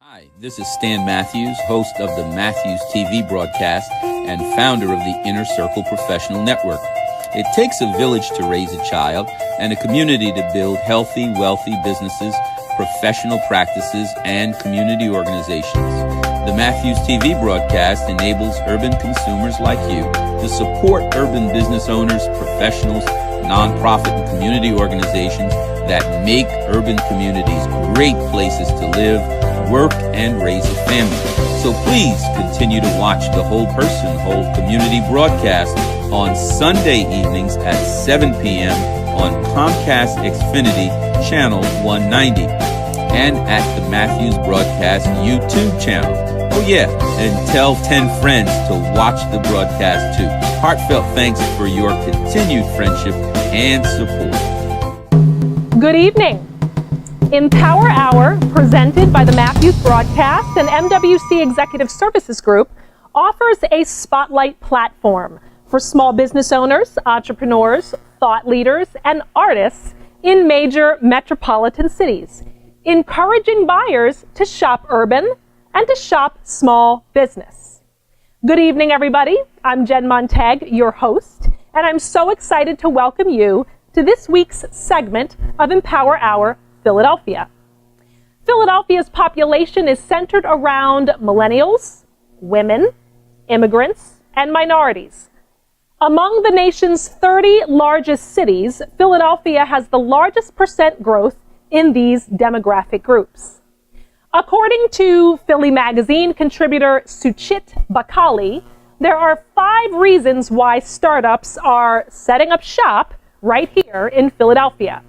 Hi, this is Stan Matthews, host of the Matthews TV broadcast and founder of the Inner Circle Professional Network. It takes a village to raise a child and a community to build healthy, wealthy businesses, professional practices, and community organizations. The Matthews TV broadcast enables urban consumers like you to support urban business owners, professionals, nonprofit and community organizations that make urban communities great places to live, work, and raise a family. So please continue to watch the Whole Person, Whole Community broadcast on Sunday evenings at 7 p.m. on Comcast Xfinity Channel 190 and at the Matthews Broadcast YouTube channel. Oh yeah, and tell 10 friends to watch the broadcast too. Heartfelt thanks for your continued friendship and support. Good evening. Empower Hour, presented by the Matthews Broadcast and MWC Executive Services Group, offers a spotlight platform for small business owners, entrepreneurs, thought leaders, and artists in major metropolitan cities, encouraging buyers to shop urban and to shop small business. Good evening, everybody. I'm Jen Montag, your host, and I'm so excited to welcome you to this week's segment of Empower Hour Philadelphia. Philadelphia's population is centered around millennials, women, immigrants, and minorities. Among the nation's 30 largest cities, Philadelphia has the largest percent growth in these demographic groups. According to Philly Magazine contributor Suchit Bakali, there are 5 reasons why startups are setting up shop right here in Philadelphia.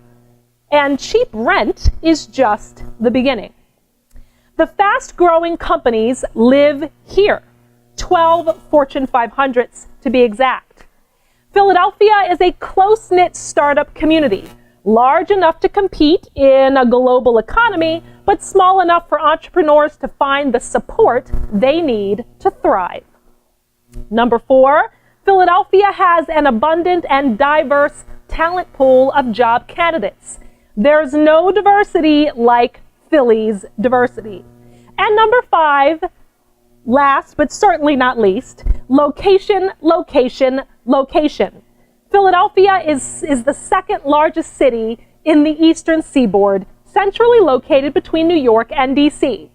And cheap rent is just the beginning. The fast-growing companies live here, 12 Fortune 500s to be exact. Philadelphia is a close-knit startup community, large enough to compete in a global economy, but small enough for entrepreneurs to find the support they need to thrive. Number 4, Philadelphia has an abundant and diverse talent pool of job candidates. There's no diversity like Philly's diversity. And number 5, last but certainly not least, location, location, location. Philadelphia is the second largest city in the Eastern Seaboard, centrally located between New York and DC.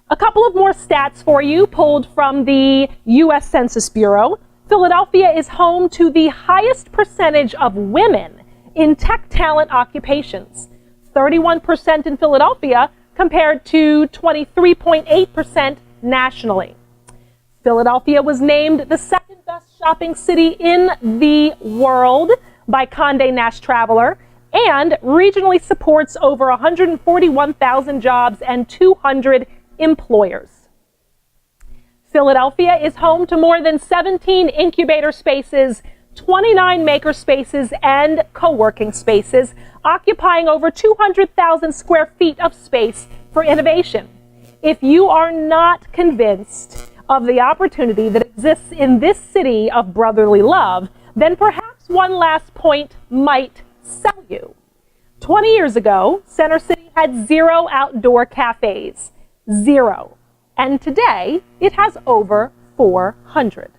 A couple of more stats for you pulled from the U.S. Census Bureau. Philadelphia is home to the highest percentage of women in tech talent occupations, 31% in Philadelphia compared to 23.8% nationally. Philadelphia was named the second best shopping city in the world by Condé Nast Traveler and regionally supports over 141,000 jobs and 200 employers. Philadelphia is home to more than 17 incubator spaces, 29 maker spaces, and co-working spaces, occupying over 200,000 square feet of space for innovation. If you are not convinced of the opportunity that exists in this city of brotherly love, then perhaps one last point might sell you. 20 years ago, Center City had 0 outdoor cafes. 0. And today, it has over 400.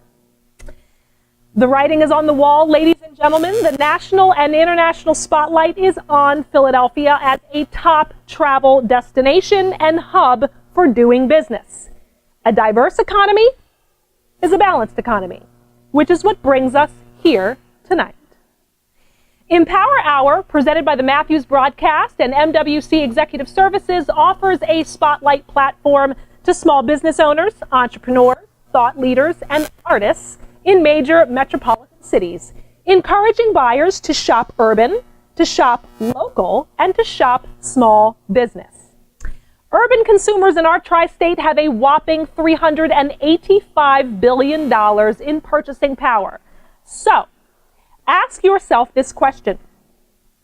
The writing is on the wall, ladies and gentlemen. The national and international spotlight is on Philadelphia as a top travel destination and hub for doing business. A diverse economy is a balanced economy, which is what brings us here tonight. Empower Hour, presented by the Matthews Broadcast and MWC Executive Services, offers a spotlight platform to small business owners, entrepreneurs, thought leaders, and artists in major metropolitan cities, encouraging buyers to shop urban, to shop local, and to shop small business. Urban consumers in our tri-state have a whopping $385 billion in purchasing power. So, ask yourself this question.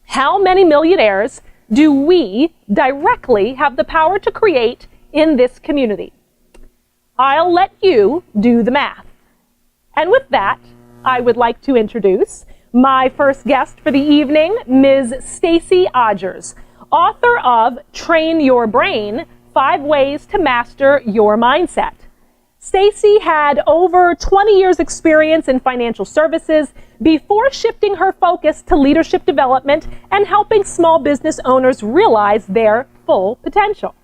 How many millionaires do we directly have the power to create in this community? I'll let you do the math. And with that, I would like to introduce my first guest for the evening, Ms. Stacey Odgers, author of Train Your Brain, 5 ways to master your mindset. Stacy had over 20 years experience in financial services before shifting her focus to leadership development and helping small business owners realize their full potential.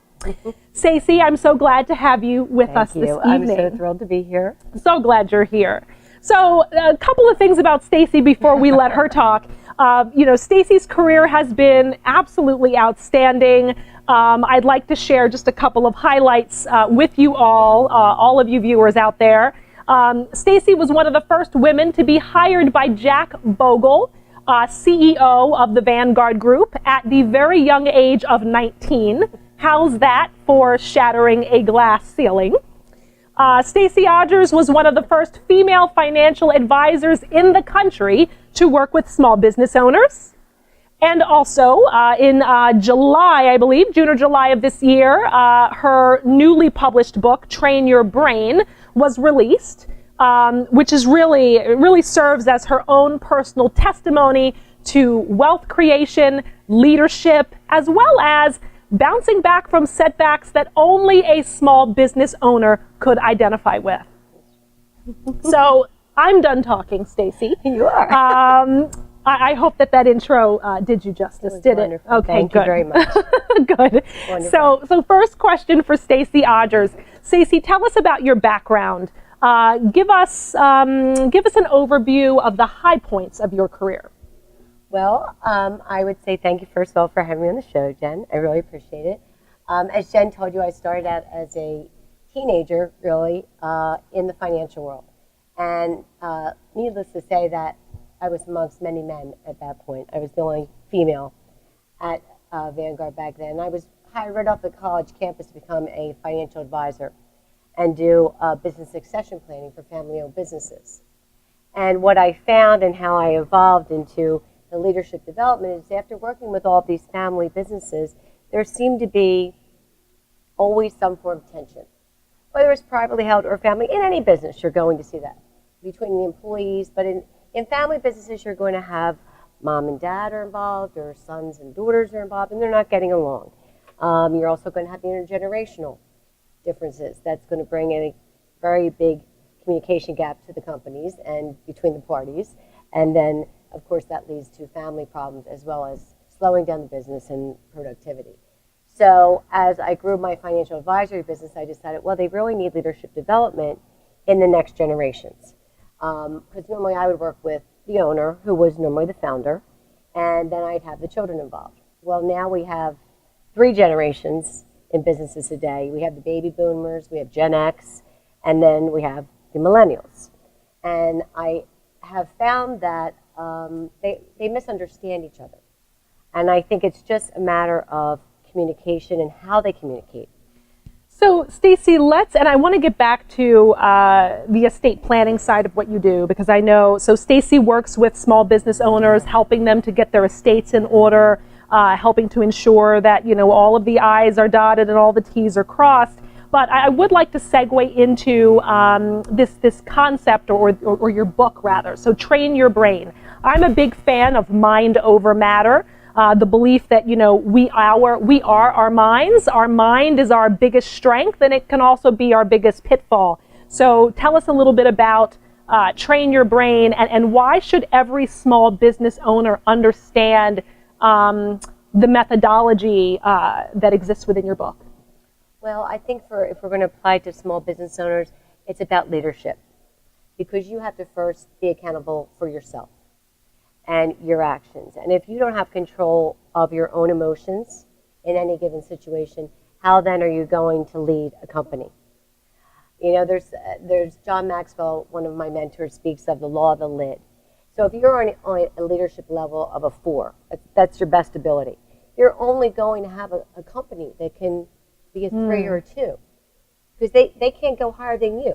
Stacy, I'm so glad to have you with us this evening. I'm so thrilled to be here. So glad you're here. So a couple of things about Stacy before we let her talk. Stacy's career has been absolutely outstanding. I'd like to share just a couple of highlights with you all of you viewers out there. Stacy was one of the first women to be hired by Jack Bogle, CEO of the Vanguard Group, at the very young age of 19. How's that for shattering a glass ceiling? Stacy Odgers was one of the first female financial advisors in the country to work with small business owners. And also in July, I believe, June or July of this year, her newly published book, Train Your Brain, was released, which is really serves as her own personal testimony to wealth creation, leadership, as well as bouncing back from setbacks that only a small business owner could identify with. So I'm done talking, Stacy. You are. I hope that intro did you justice. Did wonderful. it? Okay, Thank good. you very much. Good. Wonderful. So first question for Stacy Odgers. Stacy, tell us about your background. Give us an overview of the high points of your career. Well, I would say thank you, first of all, for having me on the show, Jen. I really appreciate it. As Jen told you, I started out as a teenager, really, in the financial world. And needless to say that I was amongst many men at that point. I was the only female at Vanguard back then. I was hired right off the college campus to become a financial advisor and do business succession planning for family-owned businesses. And what I found and how I evolved into the leadership development is after working with all of these family businesses, there seemed to be always some form of tension. Whether it's privately held or family, in any business you're going to see that between the employees, but in family businesses you're going to have mom and dad are involved or sons and daughters are involved and they're not getting along. You're also going to have the intergenerational differences. That's going to bring in a very big communication gap to the companies and between the parties. And then, of course, that leads to family problems as well as slowing down the business and productivity. So as I grew my financial advisory business, I decided, well, they really need leadership development in the next generations. Because normally I would work with the owner, who was normally the founder, and then I'd have the children involved. Well, now we have 3 generations in businesses today. We have the baby boomers, we have Gen X, and then we have the millennials. And I have found that they misunderstand each other. And I think it's just a matter of communication and how they communicate. So Stacy, and I want to get back to the estate planning side of what you do, because I know, so Stacy works with small business owners, helping them to get their estates in order, helping to ensure that, all of the I's are dotted and all the T's are crossed. But I would like to segue into this concept or your book, rather. So Train Your Brain. I'm a big fan of mind over matter. The belief that, we are our minds. Our mind is our biggest strength, and it can also be our biggest pitfall. So tell us a little bit about Train Your Brain, and why should every small business owner understand the methodology that exists within your book? Well, I think if we're going to apply it to small business owners, it's about leadership. Because you have to first be accountable for yourself and your actions. And if you don't have control of your own emotions in any given situation, how then are you going to lead a company? There's John Maxwell, one of my mentors, speaks of the law of the lid. So if you're on a leadership level of a 4, that's your best ability, you're only going to have a company that can be a 3 or a 2, because they can't go higher than you.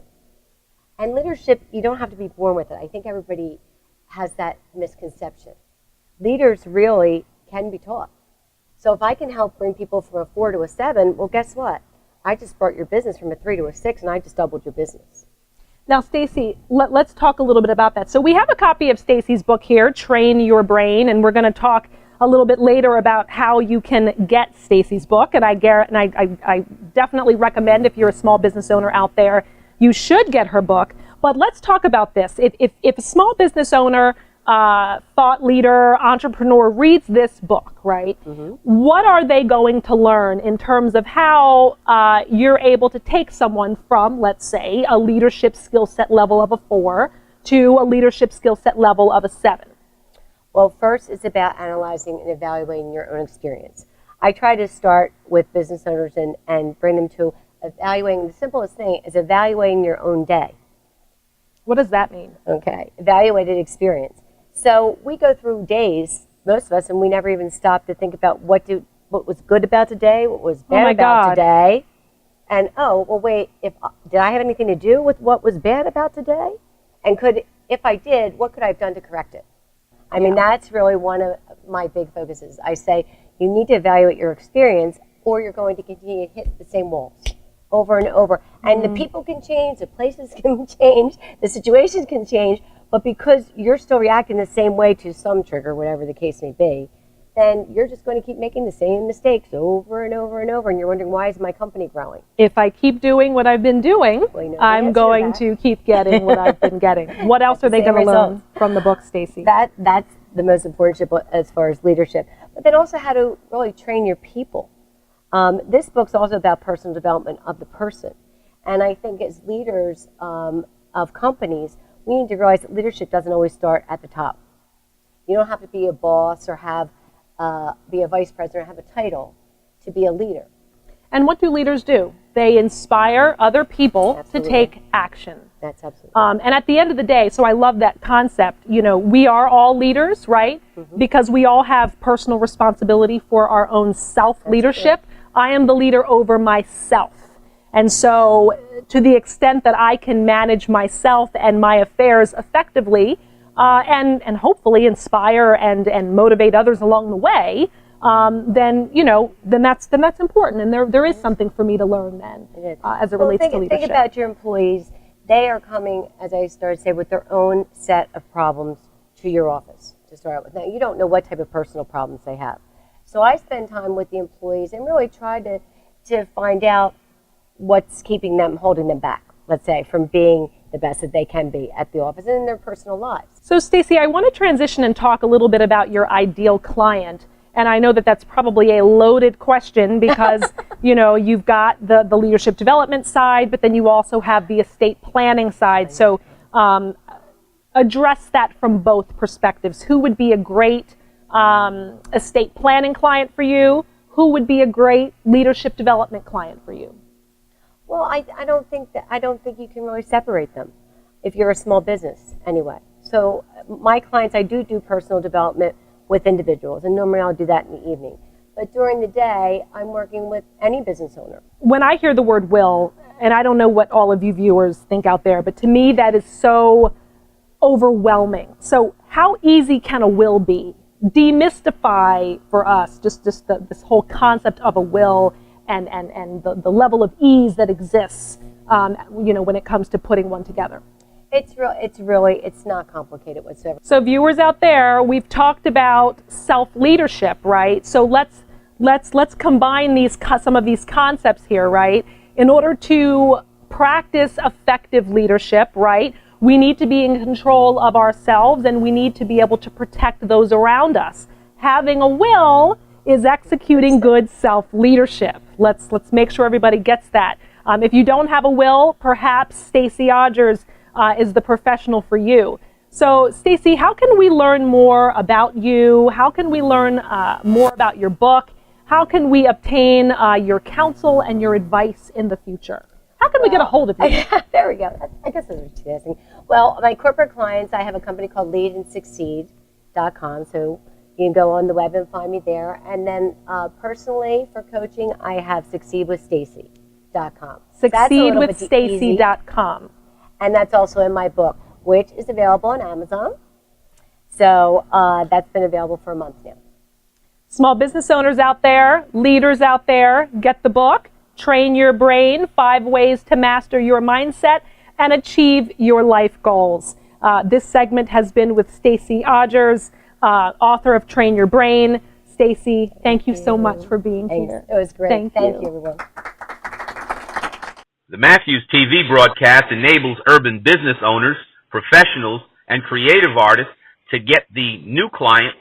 And leadership, you don't have to be born with it. I think everybody has that misconception. Leaders really can be taught. So if I can help bring people from a 4 to a 7, well, guess what? I just brought your business from a 3 to a 6, and I just doubled your business. Now, Stacy, let's talk a little bit about that. So we have a copy of Stacy's book here, Train Your Brain, and we're going to talk a little bit later about how you can get Stacey's book, and I definitely recommend, if you're a small business owner out there, you should get her book. But let's talk about this. If a small business owner, thought leader, entrepreneur reads this book, right? What are they going to learn in terms of how you're able to take someone from, let's say, a leadership skill set level of a 4 to a leadership skill set level of a 7? Well, first, it's about analyzing and evaluating your own experience. I try to start with business owners and bring them to evaluating. The simplest thing is evaluating your own day. What does that mean? Okay, evaluated experience. So we go through days, most of us, and we never even stop to think about what was good about today, what was bad about today, and wait, did I have anything to do with what was bad about today? And if I did, what could I have done to correct it? I mean, that's really one of my big focuses. I say you need to evaluate your experience, or you're going to continue to hit the same walls over and over. And the people can change, the places can change, the situations can change, but because you're still reacting the same way to some trigger, whatever the case may be, then you're just going to keep making the same mistakes over and over and over, and you're wondering, why is my company growing? If I keep doing what I've been doing, I'm going to keep getting what I've been getting. What else are they going to learn from the book, Stacey? That's the most important as far as leadership. But then also how to really train your people. This book's also about personal development of the person. And I think as leaders of companies, we need to realize that leadership doesn't always start at the top. You don't have to be a boss or be a vice president or have a title to be a leader. And what do leaders do? They inspire other people to take action. That's absolutely. And at the end of the day, so I love that concept, we are all leaders, right? Because we all have personal responsibility for our own self-leadership. I am the leader over myself. And so to the extent that I can manage myself and my affairs effectively, and hopefully inspire and motivate others along the way, then that's important, and there is something for me to learn then as it relates to leadership. Think about your employees. They are coming, as I started to say, with their own set of problems to your office to start with. Now, you don't know what type of personal problems they have. So I spend time with the employees and really try to find out what's holding them back, let's say, from being the best that they can be at the office and in their personal lives. So Stacey, I want to transition and talk a little bit about your ideal client. And I know that that's probably a loaded question because, you've got the leadership development side, but then you also have the estate planning side. So address that from both perspectives. Who would be a great estate planning client for you? Who would be a great leadership development client for you? Well, I don't think you can really separate them if you're a small business anyway. So my clients, I do personal development with individuals, and normally I'll do that in the evening. But during the day, I'm working with any business owner. When I hear the word will, and I don't know what all of you viewers think out there, but to me that is so overwhelming. So how easy can a will be? Demystify for us just this whole concept of a will and the level of ease that exists, when it comes to putting one together. It's not complicated whatsoever. So viewers out there, we've talked about self-leadership, right? So let's combine some of these concepts here, right? In order to practice effective leadership, right, we need to be in control of ourselves, and we need to be able to protect those around us. Having a will is executing good self-leadership. Let's make sure everybody gets that. If you don't have a will, perhaps Stacey Odgers is the professional for you. So Stacey, how can we learn more about you? How can we learn more about your book? How can we obtain your counsel and your advice in the future? How can we get a hold of you? There we go. I guess that's what you're asking. Well, my corporate clients, I have a company called leadandsucceed.com, so you can go on the web and find me there. And then personally, for coaching, I have succeedwithstacy.com. Succeedwithstacy.com. And that's also in my book, which is available on Amazon. So that's been available for a month now. Small business owners out there, leaders out there, get the book. Train Your Brain, 5 Ways to Master Your Mindset and Achieve Your Life Goals. This segment has been with Stacey Odgers. author of Train Your Brain. Stacy, thank you so much for being here. It was great. Thank Thank you. you, everyone. The Matthews TV broadcast enables urban business owners, professionals, and creative artists to get the new clients,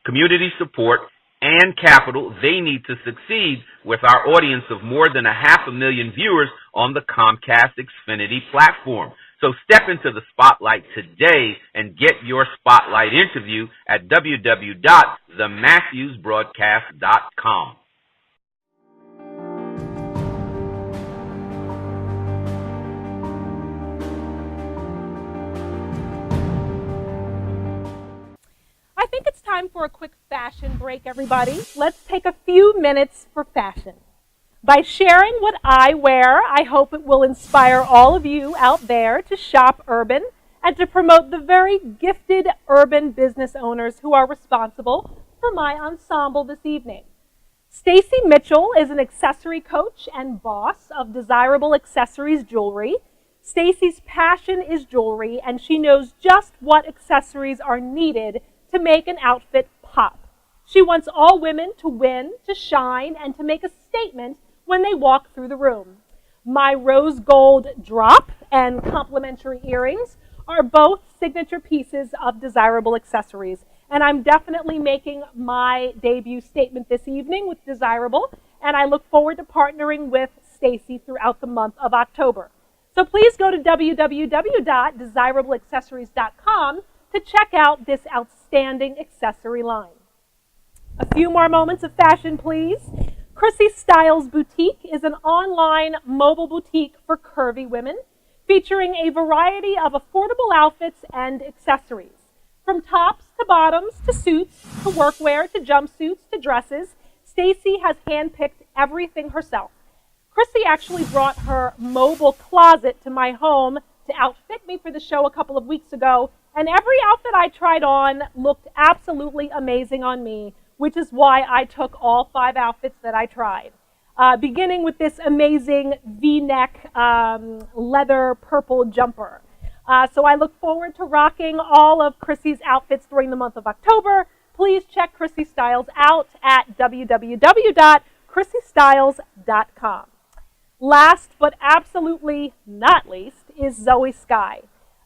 community support, and capital they need to succeed with our audience of more than 500,000 viewers on the Comcast Xfinity platform. So step into the spotlight today and get your spotlight interview at www.thematthewsbroadcast.com. I think it's time for a quick fashion break, everybody. Let's take a few minutes for fashion. By sharing what I wear, I hope it will inspire all of you out there to shop urban and to promote the very gifted urban business owners who are responsible for my ensemble this evening. Stacy Mitchell is an accessory coach and boss of Desirable Accessories Jewelry. Stacy's passion is jewelry, and she knows just what accessories are needed to make an outfit pop. She wants all women to win, to shine, and to make a statement when they walk through the room. My rose gold drop and complimentary earrings are both signature pieces of Desirable Accessories, and I'm definitely making my debut statement this evening with Desirable, and I look forward to partnering with Stacy throughout the month of October. So please go to www.desirableaccessories.com to check out this outstanding accessory line. A few more moments of fashion, please. Chrissy Styles Boutique is an online mobile boutique for curvy women, featuring a variety of affordable outfits and accessories. From tops to bottoms to suits to workwear to jumpsuits to dresses, Stacy has handpicked everything herself. Chrissy actually brought her mobile closet to my home to outfit me for the show a couple of weeks ago, and every outfit I tried on looked absolutely amazing on me, which is why I took all 5 outfits that I tried. Beginning with this amazing V-neck leather purple jumper. So I look forward to rocking all of Chrissy's outfits during the month of October. Please check Chrissy Styles out at www.chrissystyles.com. Last but absolutely not least is Zoe Sky.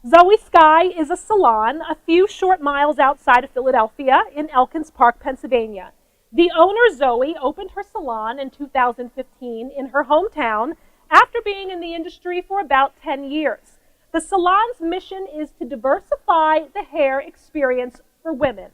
Zoe Sky is a salon a few short miles outside of Philadelphia in Elkins Park, Pennsylvania. The owner, Zoe, opened her salon in 2015 in her hometown after being in the industry for about 10 years. The salon's mission is to diversify the hair experience for women.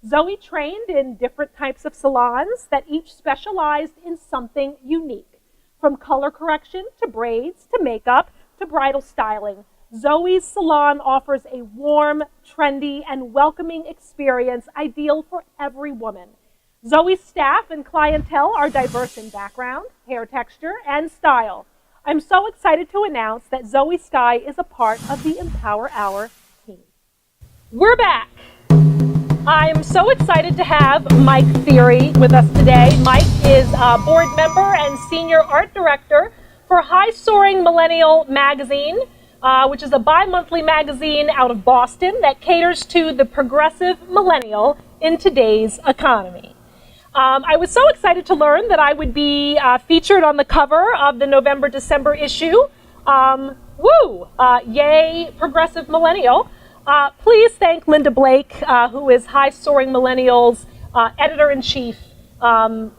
Zoe trained in different types of salons that each specialized in something unique, from color correction to braids to makeup to bridal styling. Zoe's salon offers a warm, trendy, and welcoming experience ideal for every woman. Zoe's staff and clientele are diverse in background, hair texture, and style. I'm so excited to announce that Zoe Sky is a part of the Empower Hour team. We're back. I'm so excited to have Mike Theory with us today. Mike is a board member and senior art director for High Soaring Millennial magazine, which is a bi-monthly magazine out of Boston that caters to the progressive millennial in today's economy. I was so excited to learn that I would be featured on the cover of the November-December issue. Yay, progressive millennial. Please thank Linda Blake, who is High Soaring Millennial's editor-in-chief.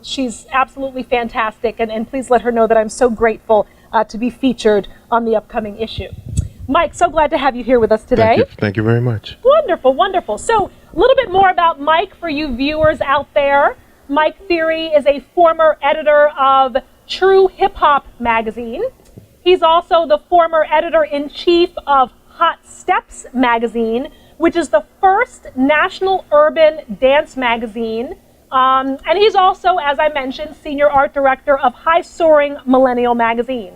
She's absolutely fantastic, and please let her know that I'm so grateful to be featured on the upcoming issue. Mike, so glad to have you here with us today. Thank you very much. Wonderful, wonderful. So a little bit more about Mike for you viewers out there. Mike Theory is a former editor of True Hip Hop magazine. He's also the former editor-in-chief of Hot Steps magazine, which is the first national urban dance magazine. And he's also, as I mentioned, senior art director of High Soaring Millennial magazine.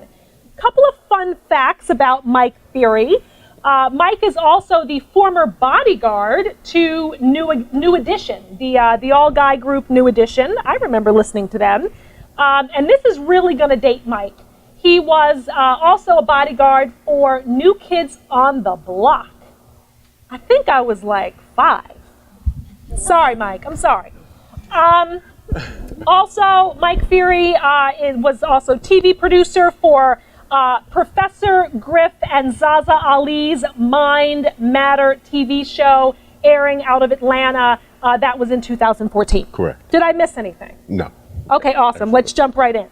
A couple of fun facts about Mike Theory. Mike is also the former bodyguard to New Edition, the all-guy group New Edition. I remember listening to them. And this is really going to date Mike. He was also a bodyguard for New Kids on the Block. I think I was like 5. Sorry, Mike. I'm sorry. Also, Mike Feary was also TV producer for Professor Griff and Zaza Ali's Mind Matter TV show airing out of Atlanta. That was in 2014. Correct. Did I miss anything? No. Okay, awesome. Let's jump right in.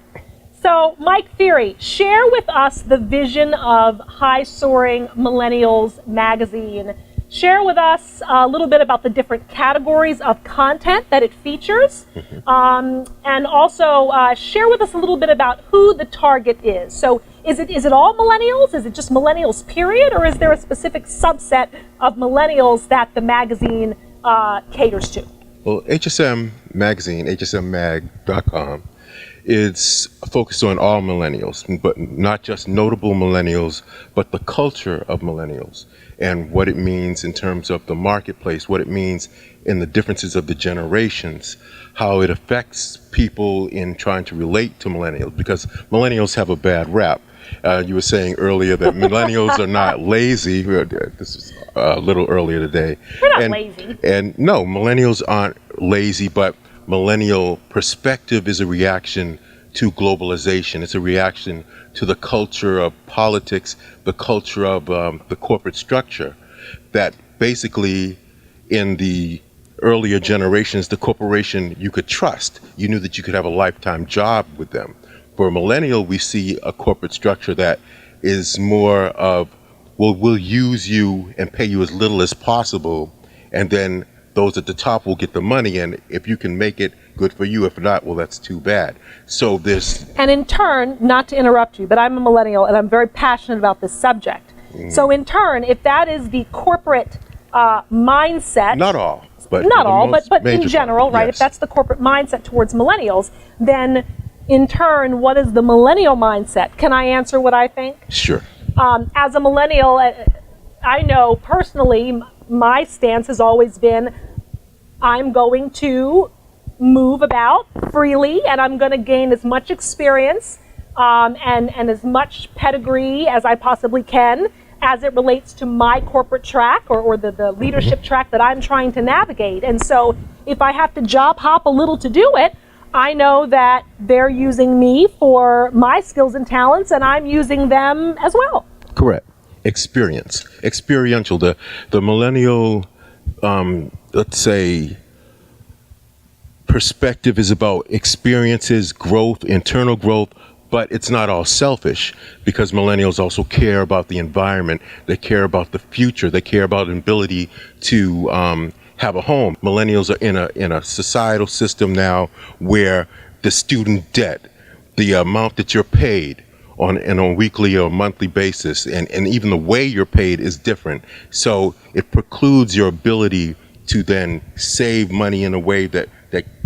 So, Mike Feary, share with us the vision of High Soaring Millennials magazine. Share with us a little bit about the different categories of content that it features, and also share with us a little bit about who the target is. So, is it all millennials? Is it just millennials, period, or is there a specific subset of millennials that the magazine caters to? Well, HSM Magazine, hsmmag.com, is focused on all millennials, but not just notable millennials, but the culture of millennials and what it means in terms of the marketplace, what it means in the differences of the generations, how it affects people in trying to relate to millennials, because millennials have a bad rap. You were saying earlier that millennials are not lazy. This is a little earlier today. We're not lazy. And no, millennials aren't lazy, but millennial perspective is a reaction to globalization. It's a reaction to the culture of politics, the culture of the corporate structure, that basically in the earlier generations, the corporation you could trust. You knew that you could have a lifetime job with them. For a millennial, we see a corporate structure that is more of, well, we'll use you and pay you as little as possible, and then those at the top will get the money, and if you can make it, good for you. If not, well, that's too bad. So there's... And in turn, not to interrupt you, but I'm a millennial and I'm very passionate about this subject. So in turn, if that is the corporate mindset... Not all, but... Not all, but in general, right? Yes. If that's the corporate mindset towards millennials, then in turn, what is the millennial mindset? Can I answer what I think? Sure. As a millennial, I know personally, my stance has always been, I'm going to move about freely and I'm going to gain as much experience and as much pedigree as I possibly can as it relates to my corporate track or the leadership track that I'm trying to navigate. And so if I have to job hop a little to do it, I know that they're using me for my skills and talents and I'm using them as well. Correct. Experiential. The millennial, let's say, perspective is about experiences, growth, internal growth, but it's not all selfish, because millennials also care about the environment. They care about the future. They care about an ability to have a home. Millennials are in a societal system now where the student debt, the amount that you're paid on a weekly or monthly basis, and even the way you're paid is different. So it precludes your ability to then save money in a way that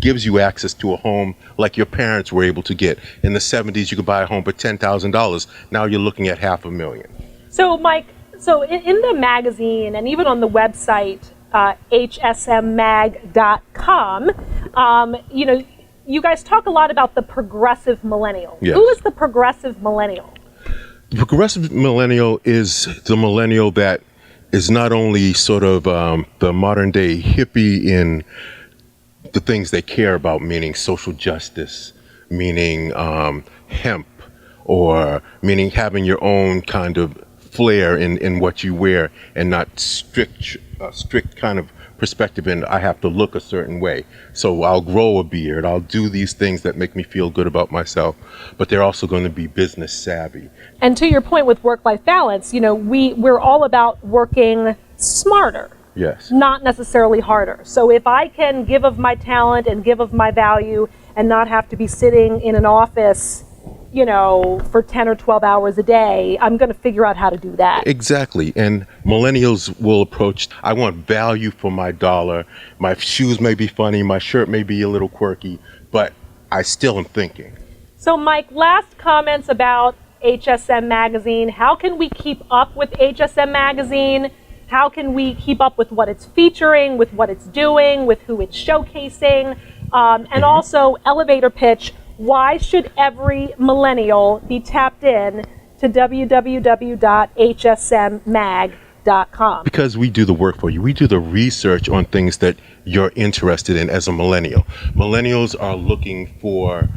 gives you access to a home like your parents were able to get. In the 70s, you could buy a home for $10,000. Now you're looking at $500,000. So, Mike, in the magazine and even on the website, hsmmag.com, you guys talk a lot about the progressive millennial. Yes. Who is the progressive millennial? The progressive millennial is the millennial that is not only sort of the modern day hippie in the things they care about, meaning social justice, meaning hemp, or meaning having your own kind of flair in what you wear, and not strict kind of perspective in I have to look a certain way. So I'll grow a beard, I'll do these things that make me feel good about myself, but they're also going to be business savvy. And to your point with work-life balance, we're all about working smarter. Yes. Not necessarily harder. So if I can give of my talent and give of my value and not have to be sitting in an office, for 10 or 12 hours a day, I'm going to figure out how to do that. Exactly. And millennials will approach, I want value for my dollar. My shoes may be funny, my shirt may be a little quirky, but I still am thinking. So Mike, last comments about HSM Magazine. How can we keep up with HSM Magazine? How can we keep up with what it's featuring, with what it's doing, with who it's showcasing? And also, elevator pitch, why should every millennial be tapped in to www.hsmmag.com? AgeSMag.com. Because we do the work for you. We do the research on things that you're interested in as a millennial. Millennials are looking for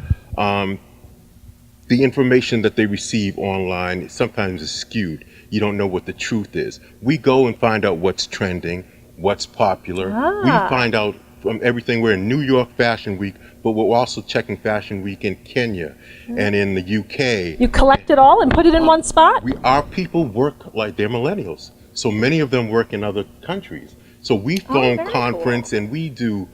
the information that they receive online sometimes is skewed. You don't know what the truth is. We go and find out what's trending, what's popular. We find out from everything. We're in New York Fashion Week, but we're also checking Fashion Week in Kenya and in the UK. You collect it all and put it in one spot? Our people work like they're millennials. So many of them work in other countries. So we phone conference and we do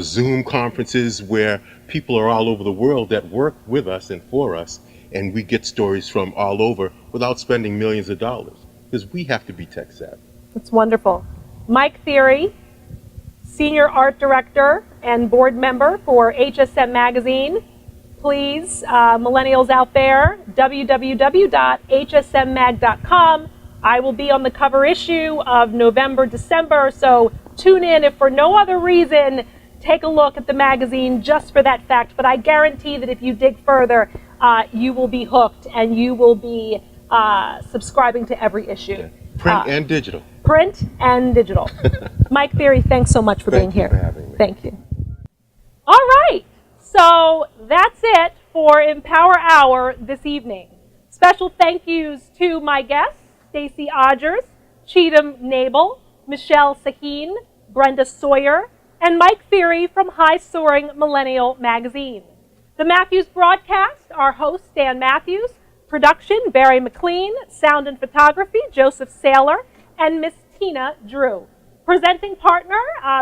Zoom conferences where people are all over the world that work with us and for us, and we get stories from all over without spending millions of dollars, because we have to be tech savvy. That's wonderful. Mike Theory, Senior Art Director and Board Member for HSM Magazine. Please, millennials out there, www.hsmmag.com. I will be on the cover issue of November, December, so tune in if for no other reason. Take a look at the magazine just for that fact, but I guarantee that if you dig further, you will be hooked and you will be subscribing to every issue. Yeah. Print and digital. Print and digital. Mike Theory, thanks so much for being here. Thank you for having me. Thank you. All right, so that's it for Empower Hour this evening. Special thank yous to my guests, Stacey Odgers, Cheatham Nabel, Michelle Sahin, Brenda Sawyer, and Mike Theory from High Soaring Millennial Magazine. The Matthews broadcast, our host, Stan Matthews, production, Barry McLean, sound and photography, Joseph Saylor, and Miss Tina Drew. Presenting partner,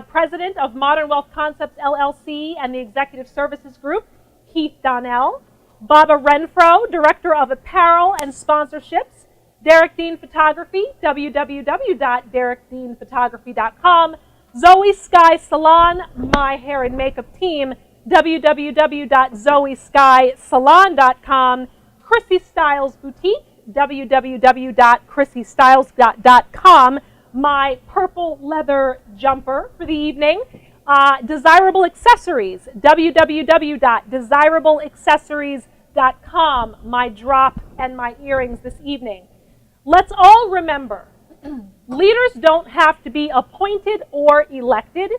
President of Modern Wealth Concepts LLC and the Executive Services Group, Keith Donnell. Baba Renfro, Director of Apparel and Sponsorships, Derek Dean Photography, www.derekdeanphotography.com. Zoe Sky Salon, my hair and makeup team, www.zoeskyssalon.com. Chrissy Styles Boutique, www.chrissystyles.com. My purple leather jumper for the evening. Desirable Accessories, www.desirableaccessories.com. My drop and my earrings this evening. Let's all remember, leaders don't have to be appointed or elected.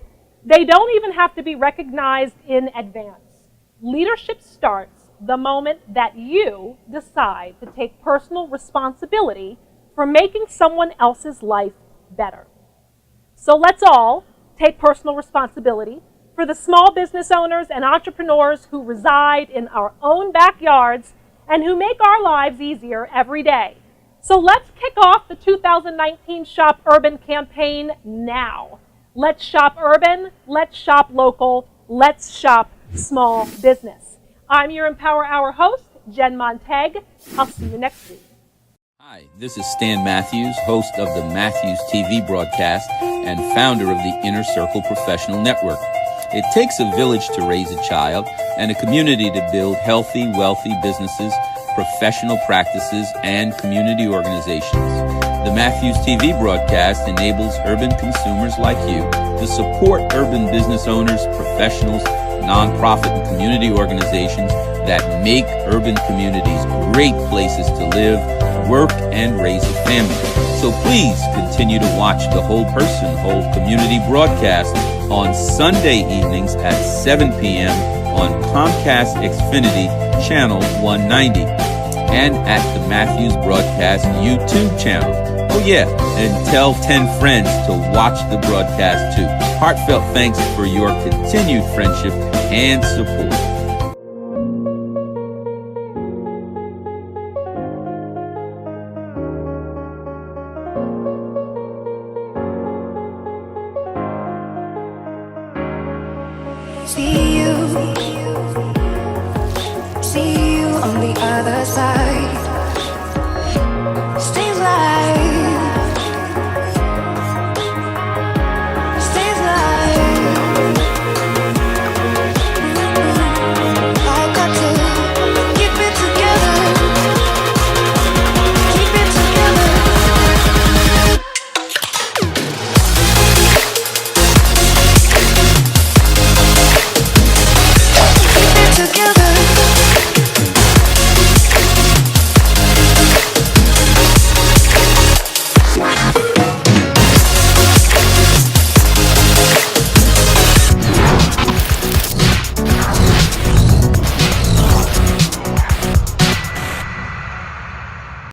They don't even have to be recognized in advance. Leadership starts the moment that you decide to take personal responsibility for making someone else's life better. So let's all take personal responsibility for the small business owners and entrepreneurs who reside in our own backyards and who make our lives easier every day. So let's kick off the 2019 Shop Urban campaign now. Let's shop urban, let's shop local, let's shop small business. I'm your Empower Hour host, Jen Montag. I'll see you next week. Hi, this is Stan Matthews, host of the Matthews TV broadcast and founder of the Inner Circle Professional Network. It takes a village to raise a child and a community to build healthy, wealthy businesses, professional practices, and community organizations. The Matthews TV broadcast enables urban consumers like you to support urban business owners, professionals, nonprofit and community organizations that make urban communities great places to live, work, and raise a family. So please continue to watch the Whole Person, Whole Community broadcast on Sunday evenings at 7 p.m. on Comcast Xfinity Channel 190 and at the Matthews Broadcast YouTube channel. Oh yeah, and tell 10 friends to watch the broadcast too. Heartfelt thanks for your continued friendship and support. See you on the other side.